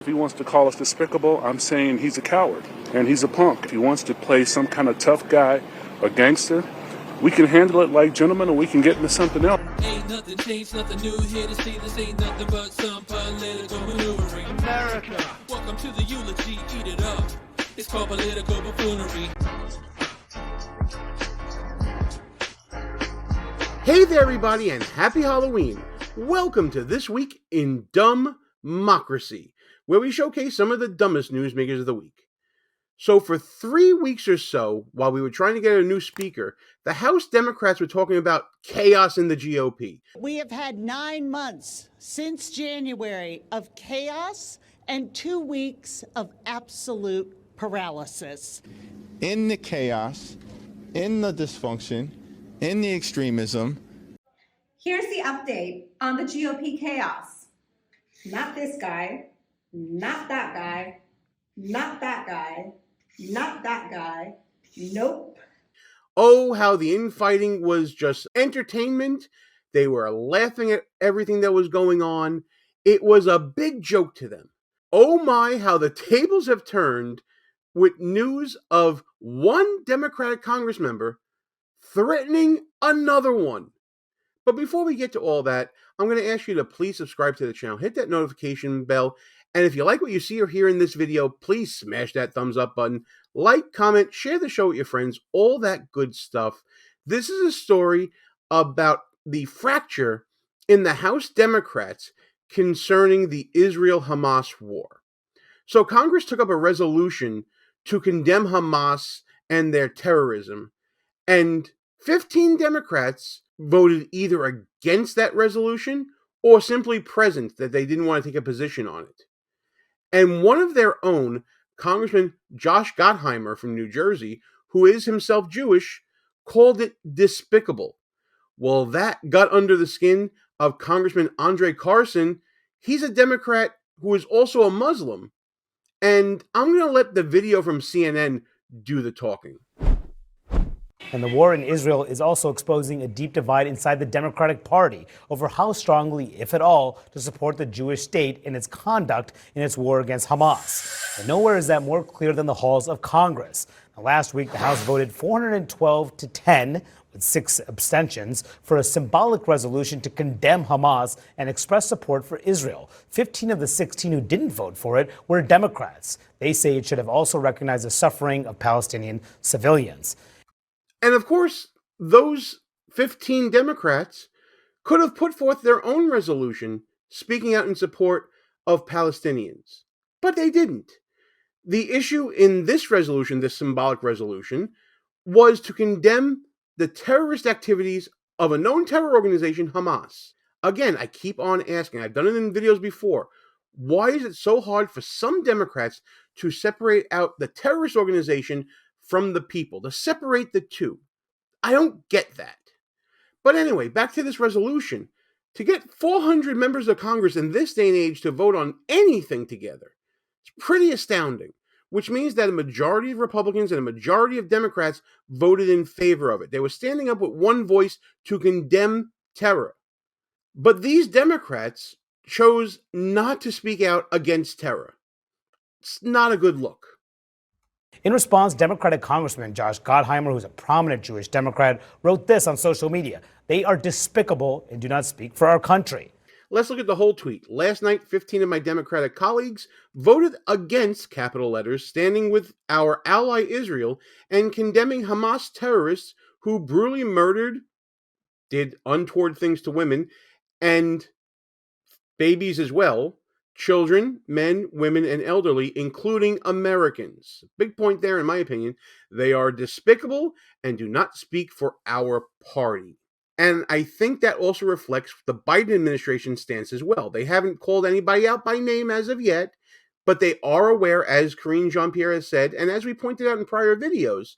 If he wants to call us despicable, I'm saying he's a coward and he's a punk. If he wants to play some kind of tough guy or gangster, we can handle it like gentlemen and we can get into something else. Ain't nothing changed, nothing new here to see. This ain't nothing but some political maneuvering. America. Welcome to the eulogy, eat it up. It's called political buffoonery. Hey there, everybody, and happy Halloween. Welcome to This Week in DUMBmocracy, where we showcase some of the dumbest newsmakers of the week. So for 3 weeks or so, while we were trying to get a new speaker, the House Democrats were talking about chaos in the GOP. We have had 9 months since January of chaos and 2 weeks of absolute paralysis. In the chaos, in the dysfunction, in the extremism. Here's the update on the GOP chaos. Not this guy, not that guy, not that guy, not that guy, nope. Oh, how the infighting was just entertainment. They were laughing at everything that was going on. It was a big joke to them. Oh my, how the tables have turned with news of one Democratic Congress member threatening another one. But before we get to all that, I'm going to ask you to please subscribe to the channel, hit that notification bell, and if you like what you see or hear in this video, please smash that thumbs up button, like, comment, share the show with your friends, all that good stuff. This is a story about the fracture in the House Democrats concerning the Israel-Hamas war. So Congress took up a resolution to condemn Hamas and their terrorism, and 15 Democrats voted either against that resolution or simply present that they didn't want to take a position on it. And one of their own, Congressman Josh Gottheimer from New Jersey, who is himself Jewish, called it despicable. Well, that got under the skin of Congressman Carson. He's a Democrat who is also a Muslim. And I'm going to let the video from CNN do the talking. And the war in Israel is also exposing a deep divide inside the Democratic Party over how strongly, if at all, to support the Jewish state in its conduct in its war against Hamas. And nowhere is that more clear than the halls of Congress. Now, last week, the House voted 412 to 10, with 6 abstentions, for a symbolic resolution to condemn Hamas and express support for Israel. 15 of the 16 who didn't vote for it were Democrats. They say it should have also recognized the suffering of Palestinian civilians. And of course, those 15 Democrats could have put forth their own resolution speaking out in support of Palestinians. But they didn't. The issue in this resolution, this symbolic resolution, was to condemn the terrorist activities of a known terror organization, Hamas. Again, I keep on asking, I've done it in videos before, why is it so hard for some Democrats to separate out the terrorist organization from the people, to separate the two? I don't get that. But anyway, back to this resolution. To get 400 members of Congress in this day and age to vote on anything together, it's pretty astounding, which means that a majority of Republicans and a majority of Democrats voted in favor of it. They were standing up with one voice to condemn terror. But these Democrats chose not to speak out against terror. It's not a good look. In response, Democratic Congressman Josh Gottheimer, who's a prominent Jewish Democrat, wrote this on social media: "They are despicable and do not speak for our country." Let's look at the whole tweet. Last night, 15 of my Democratic colleagues voted against, capital letters, standing with our ally Israel and condemning Hamas terrorists who brutally murdered, did untoward things to women, and babies as well, children, men, women, and elderly, including Americans. Big point there, in my opinion. They are despicable and do not speak for our party. And I think that also reflects the Biden administration's stance as well. They haven't called anybody out by name as of yet, but they are aware, as Karine Jean-Pierre has said, and as we pointed out in prior videos,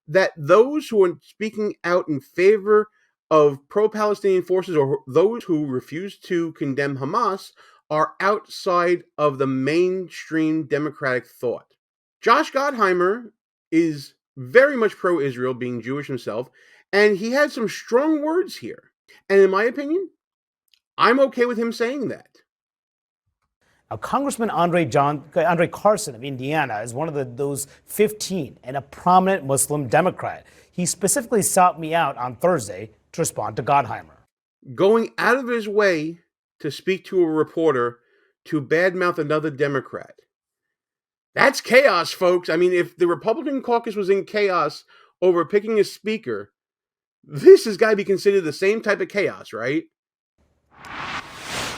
that those who are speaking out in favor of pro-Palestinian forces or those who refuse to condemn Hamas are outside of the mainstream Democratic thought. Josh Gottheimer is very much pro-Israel, being Jewish himself, and he had some strong words here. And in my opinion, I'm okay with him saying that. Now, Congressman Andre Carson of Indiana is one of those 15 and a prominent Muslim Democrat. He specifically sought me out on Thursday to respond to Gottheimer. Going out of his way to speak to a reporter to badmouth another Democrat. That's chaos, folks. I mean, if the Republican caucus was in chaos over picking a speaker, this has got to be considered the same type of chaos, right?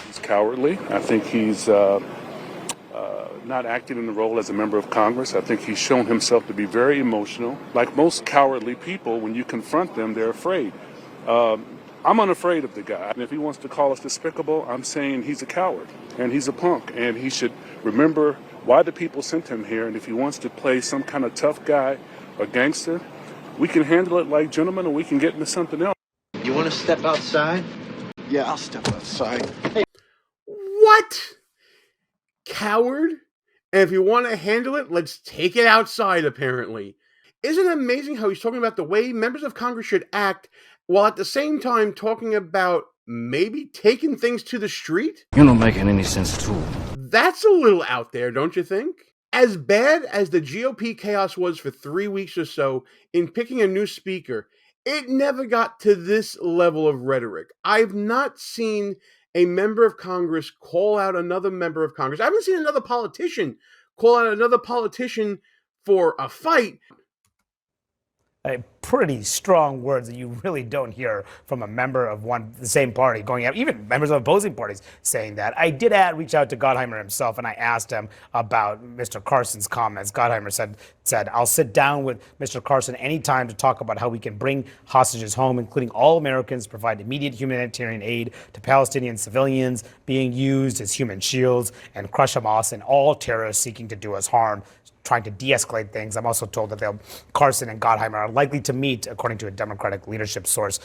He's cowardly. I think he's not acting in the role as a member of Congress. I think he's shown himself to be very emotional. Like most cowardly people, when you confront them, they're afraid. I'm unafraid of the guy. And if he wants to call us despicable, I'm saying he's a coward and he's a punk. And he should remember why the people sent him here. And if he wants to play some kind of tough guy or gangster, we can handle it like gentlemen, or we can get into something else. You want to step outside? Yeah, I'll step outside. Hey. What? Coward? And if you want to handle it, let's take it outside, apparently. Isn't it amazing how he's talking about the way members of Congress should act, while at the same time talking about maybe taking things to the street? You're not making any sense at all. That's a little out there, don't you think? As bad as the GOP chaos was for 3 weeks or so in picking a new speaker, it never got to this level of rhetoric. I've not seen a member of Congress call out another member of Congress. I haven't seen another politician call out another politician for a fight. Pretty strong words that you really don't hear from a member of the same party going out, even members of opposing parties saying that. I did reach out to Gottheimer himself, and I asked him about Mr. Carson's comments. Gottheimer said, I'll sit down with Mr. Carson anytime to talk about how we can bring hostages home, including all Americans, provide immediate humanitarian aid to Palestinian civilians being used as human shields, and crush Hamas and all terrorists seeking to do us harm, trying to de-escalate things. I'm also told that Carson and Gottheimer are likely to meet, according to a Democratic leadership source.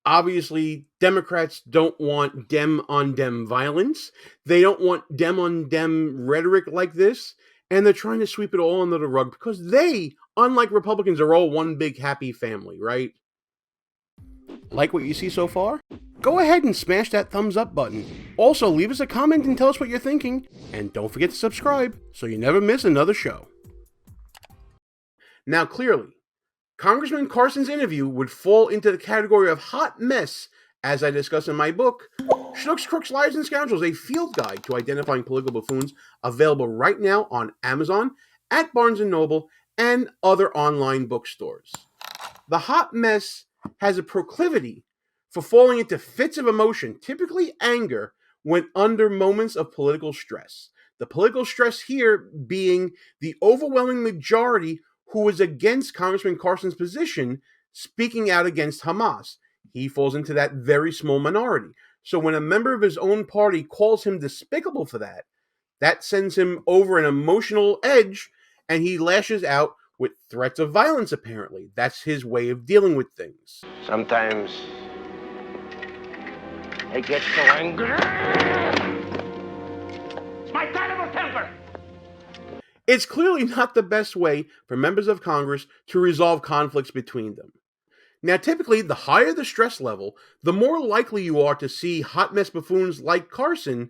Obviously, Democrats don't want Dem-on-Dem violence. They don't want Dem-on-Dem rhetoric like this. And they're trying to sweep it all under the rug because they, unlike Republicans, are all one big happy family, right? Like what you see so far? Go ahead and smash that thumbs up button. Also, leave us a comment and tell us what you're thinking. And don't forget to subscribe so you never miss another show. Now, clearly, Congressman Carson's interview would fall into the category of hot mess, as I discuss in my book, Schnooks, Crooks, Liars, and Scoundrels, a field guide to identifying political buffoons, available right now on Amazon, at Barnes & Noble, and other online bookstores. The hot mess has a proclivity for falling into fits of emotion, typically anger, when under moments of political stress. The political stress here being the overwhelming majority who is against Congressman Carson's position, speaking out against Hamas. He falls into that very small minority. So when a member of his own party calls him despicable for that, that sends him over an emotional edge, and he lashes out with threats of violence, apparently. That's his way of dealing with things. Sometimes I get so angry. It's my terrible temper. It's clearly not the best way for members of Congress to resolve conflicts between them. Now, typically, the higher the stress level, the more likely you are to see hot mess buffoons like Carson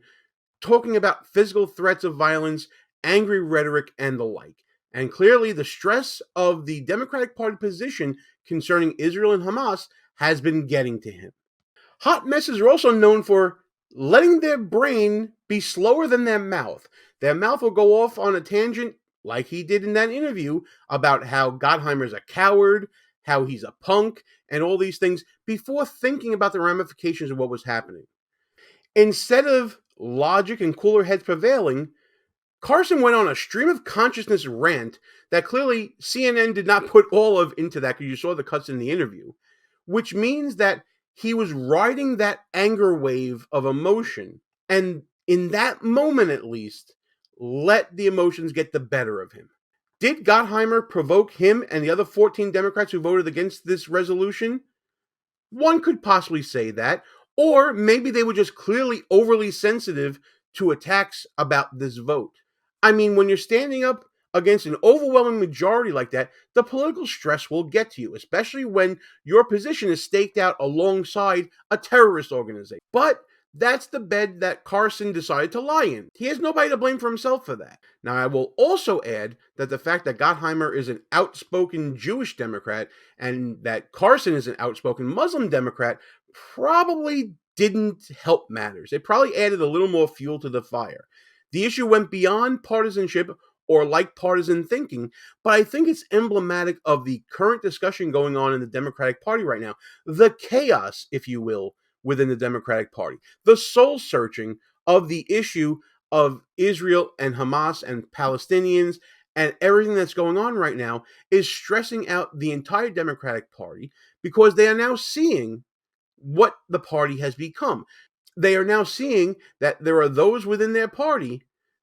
talking about physical threats of violence, angry rhetoric, and the like. And clearly, the stress of the Democratic Party position concerning Israel and Hamas has been getting to him. Hot messes are also known for letting their brain be slower than their mouth. Their mouth will go off on a tangent, like he did in that interview, about how Gottheimer's a coward, how he's a punk, and all these things, before thinking about the ramifications of what was happening. Instead of logic and cooler heads prevailing, Carson went on a stream of consciousness rant that clearly CNN did not put all of into that, because you saw the cuts in the interview, which means that he was riding that anger wave of emotion, and in that moment at least, let the emotions get the better of him. Did Gottheimer provoke him and the other 14 Democrats who voted against this resolution? One could possibly say that, or maybe they were just clearly overly sensitive to attacks about this vote. I mean, when you're standing up against an overwhelming majority like that, the political stress will get to you, especially when your position is staked out alongside a terrorist organization. But That's the bed that Carson decided to lie in. He has nobody to blame for himself for that. Now, I will also add that the fact that Gottheimer is an outspoken Jewish Democrat and that Carson is an outspoken Muslim Democrat probably didn't help matters. It probably added a little more fuel to the fire. The issue went beyond partisanship or like partisan thinking, but I think it's emblematic of the current discussion going on in the Democratic Party right now. The chaos, if you will, within the Democratic Party. The soul searching of the issue of Israel and Hamas and Palestinians and everything that's going on right now is stressing out the entire Democratic Party because they are now seeing what the party has become. They are now seeing that there are those within their party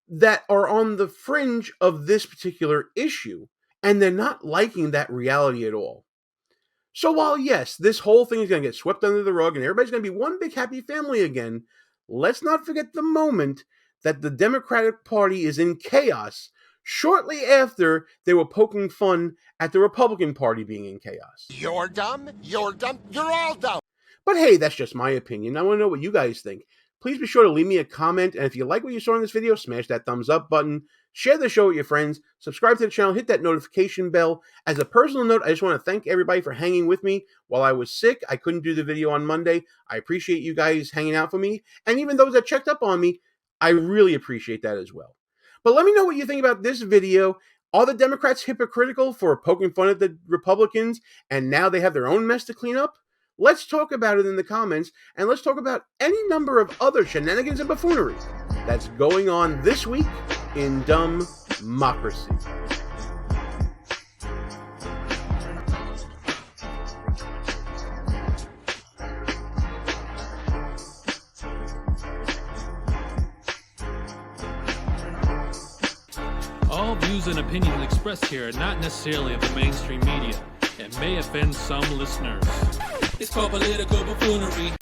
that are on the fringe of this particular issue, and they're not liking that reality at all. So while, yes, this whole thing is going to get swept under the rug and everybody's going to be one big happy family again, let's not forget the moment that the Democratic Party is in chaos shortly after they were poking fun at the Republican Party being in chaos. You're dumb, you're all dumb. But hey, that's just my opinion. I want to know what you guys think. Please be sure to leave me a comment, and if you like what you saw in this video, smash that thumbs up button, share the show with your friends, subscribe to the channel, hit that notification bell. As a personal note, I just want to thank everybody for hanging with me while I was sick. I couldn't do the video on Monday. I appreciate you guys hanging out for me, and even those that checked up on me, I really appreciate that as well. But let me know what you think about this video. Are the Democrats hypocritical for poking fun at the Republicans, and now they have their own mess to clean up? Let's talk about it in the comments, and let's talk about any number of other shenanigans and buffoonery that's going on this week in Dumbmocracy. All views and opinions expressed here are not necessarily of the mainstream media and may offend some listeners. It's called political buffoonery.